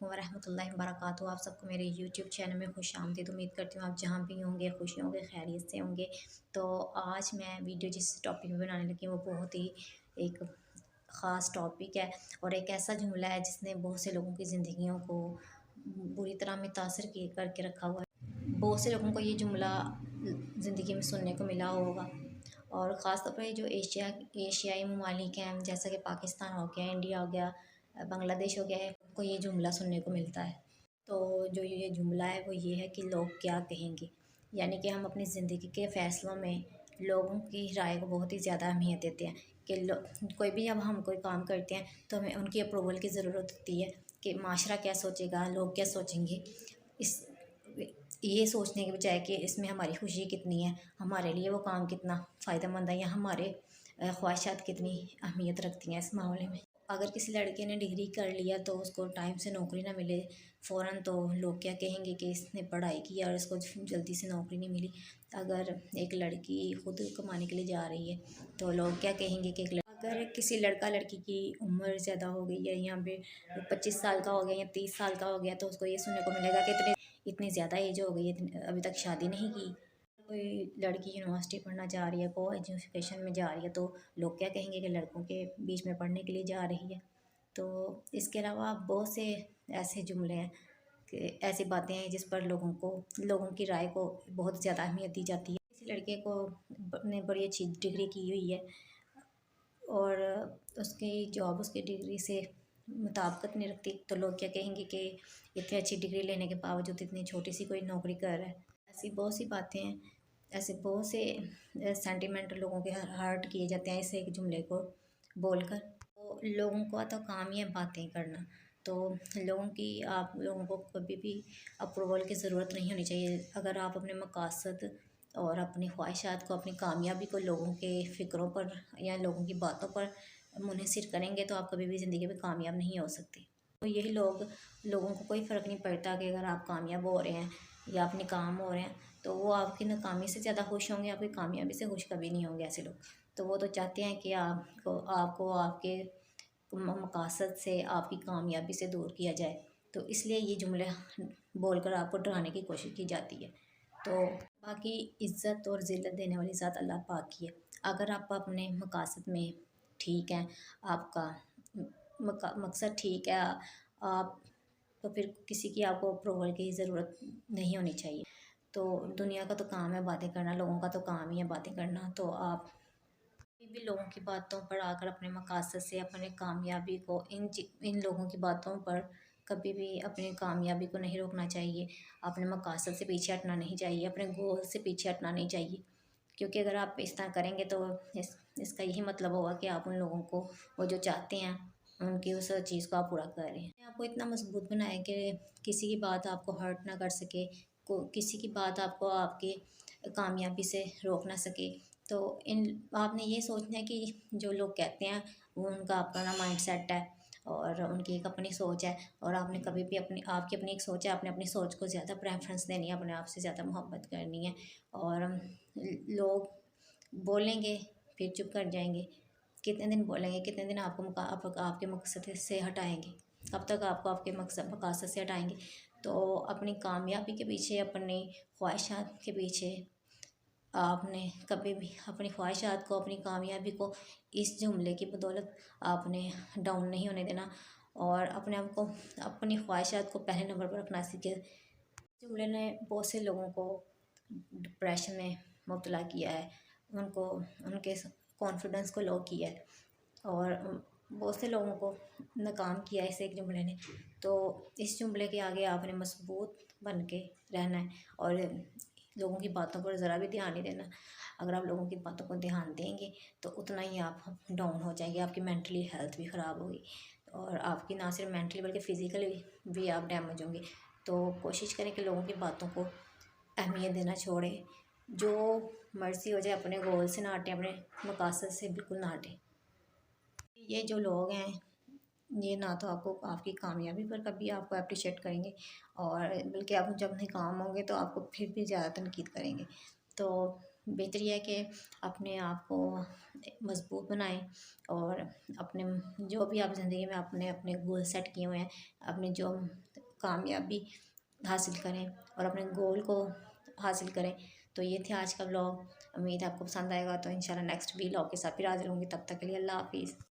वालेकुम वरहमतुल्लाहि वबरकातुहू। आप सबको मेरे यूट्यूब चैनल में खुश आमदीद। उम्मीद करती हूँ आप जहाँ भी होंगे खुश होंगे, खैरियत से होंगे। तो आज मैं वीडियो जिस टॉपिक पे बनाने लगी हूँ वो बहुत ही एक ख़ास टॉपिक है और एक ऐसा जुमला है जिसने बहुत से लोगों की ज़िंदगियों को बुरी तरह मुतासर करके रखा हुआ है। बहुत से लोगों को ये जुमला ज़िंदगी में सुनने को मिला होगा और ख़ास तौर पर ये जो एशियाई ममालिक हैं, जैसा कि पाकिस्तान हो गया, इंडिया हो गया, बांग्लादेश हो गया है, को ये जुमला सुनने को मिलता है। तो जो ये जुमला है वो ये है कि लोग क्या कहेंगे, यानी कि हम अपनी ज़िंदगी के फ़ैसलों में लोगों की राय को बहुत ही ज़्यादा अहमियत देते हैं कि कोई भी, जब हम कोई काम करते हैं तो हमें उनकी अप्रूवल की ज़रूरत होती है कि माशरा क्या सोचेगा, लोग क्या सोचेंगे। इस ये सोचने के बजाय कि इसमें हमारी खुशी कितनी है, हमारे लिए वो काम कितना फ़ायदेमंद है या हमारे ख्वाहिशात कितनी अहमियत रखती हैं इस मामले में। अगर किसी लड़के ने डिग्री कर लिया तो उसको टाइम से नौकरी ना मिले फ़ौरन, तो लोग क्या कहेंगे कि इसने पढ़ाई की और इसको जल्दी से नौकरी नहीं मिली। अगर एक लड़की खुद कमाने के लिए जा रही है तो लोग क्या कहेंगे कि अगर किसी लड़का लड़की की उम्र ज़्यादा हो गई है, यहाँ पे 25 साल का हो गया या 30 साल का हो गया, तो उसको ये सुनने को मिलेगा कि इतनी ज़्यादा एज हो गई है, अभी तक शादी नहीं की। कोई लड़की यूनिवर्सिटी पढ़ना जा रही है, को एजुकेशन में जा रही है, तो लोग क्या कहेंगे कि लड़कों के बीच में पढ़ने के लिए जा रही है। तो इसके अलावा बहुत से ऐसे जुमले हैं कि ऐसी बातें हैं जिस पर लोगों की राय को बहुत ज़्यादा अहमियत दी जाती है। किसी लड़के को ने बड़ी अच्छी डिग्री की हुई है और उसकी जॉब उसकी डिग्री से मुताबिकत नहीं रखती, तो लोग क्या कहेंगे कि इतनी अच्छी डिग्री लेने के बावजूद इतनी छोटी सी कोई नौकरी कर रहा है। ऐसी बहुत सी बातें हैं, ऐसे बहुत से सेंटिमेंट लोगों के हर्ट किए जाते हैं इस एक जुमले को बोलकर। तो लोगों का तो काम ही है बातें करना, तो आप लोगों को कभी भी अप्रूवल की ज़रूरत नहीं होनी चाहिए। अगर आप अपने मकासद और अपनी ख्वाहिशात को, अपनी कामयाबी को लोगों के फ़िक्रों पर या लोगों की बातों पर मुनहसर करेंगे तो आप कभी भी ज़िंदगी में कामयाब नहीं हो सकते। तो यही लोगों को कोई फ़र्क नहीं पड़ता कि अगर आप कामयाब हो रहे हैं या अपने काम हो रहे हैं, तो वो आपकी नाकामी से ज़्यादा खुश होंगे, आपकी कामयाबी से खुश कभी नहीं होंगे ऐसे लोग। तो वो तो चाहते हैं कि आपको आपके मकासद से, आपकी कामयाबी से दूर किया जाए। तो इसलिए ये जुमले बोलकर आपको डराने की कोशिश की जाती है। तो बाकी इज़्ज़त और ज़िल्लत देने वाली ज़ात अल्लाह पाक की है। अगर आप अपने मकासद में ठीक हैं, आपका मकसद ठीक है, आप तो फिर किसी की आपको अप्रूवल की ज़रूरत नहीं होनी चाहिए। तो दुनिया का तो काम है बातें करना, लोगों का तो काम ही है बातें करना। तो आप कभी भी लोगों की बातों पर आकर अपने मकासद से, अपने कामयाबी को, इन लोगों की बातों पर कभी भी अपनी कामयाबी को नहीं रोकना चाहिए। अपने मकासद से पीछे हटना नहीं चाहिए, अपने गोल से पीछे हटना नहीं चाहिए, क्योंकि अगर आप इस तरह करेंगे तो इसका यही मतलब होगा कि आप उन लोगों को, वो जो चाहते हैं, उनकी उस चीज़ को आप पूरा कर रहे हैं। आपको इतना मजबूत बनाएं कि किसी की बात आपको हर्ट ना कर सके, किसी की बात आपको आपकी कामयाबी से रोक ना सके। तो इन आपने ये सोचना है कि जो लोग कहते हैं वो उनका अपना माइंड सेट है और उनकी एक अपनी सोच है, और आपने कभी भी आपकी अपनी एक सोच है, आपने अपनी सोच को ज़्यादा प्रेफरेंस देनी है, अपने आप से ज़्यादा मोहब्बत करनी है। और लोग बोलेंगे फिर चुप कर जाएंगे। कितने दिन बोलेंगे, कितने दिन आपके मकसद से हटाएंगे, कब तक आपको आपके मकसद से हटाएंगे। तो अपनी कामयाबी के पीछे, अपनी ख्वाहिशात के पीछे आपने कभी भी अपनी ख्वाहिशात को, अपनी कामयाबी को इस जुमले की बदौलत आपने डाउन नहीं होने देना और अपने आप को, अपनी ख्वाहिशात को पहले नंबर पर रखना सीखे। जुमले ने बहुत से लोगों को डिप्रेशन में मुब्तला किया है, उनको उनके कॉन्फिडेंस को लो किया है और बहुत से लोगों को नाकाम किया है इस एक जुमले ने। तो इस जुमले के आगे आपने मजबूत बन के रहना है और लोगों की बातों पर ज़रा भी ध्यान नहीं देना। अगर आप लोगों की बातों को ध्यान देंगे तो उतना ही आप डाउन हो जाएंगे, आपकी मेंटली हेल्थ भी ख़राब होगी और आपकी ना सिर्फ मेंटली बल्कि फ़िज़िकली भी आप डैमेज होंगे। तो कोशिश करें कि लोगों की बातों को अहमियत देना छोड़ें। जो मर्ज़ी हो जाए, अपने गोल से ना हटें, अपने मकासद से बिल्कुल ना हटें। ये जो लोग हैं, ये ना तो आपको आपकी कामयाबी पर कभी आपको अप्रिशिएट करेंगे और बल्कि आप जब नाकाम होंगे तो आपको फिर भी ज़्यादा तनकीद करेंगे। तो बेहतर ये है कि अपने आप को मजबूत बनाएं और अपने जो भी आप ज़िंदगी में अपने अपने गोल सेट किए हुए हैं, अपने जो कामयाबी हासिल करें और अपने गोल को हासिल करें। तो ये थे आज का व्लॉग। उम्मीद है आपको पसंद आएगा। तो इंशाल्लाह नेक्स्ट व्लॉग के साथ फिर हाजिर होंगी। तब तक के लिए अल्लाह हाफिज़।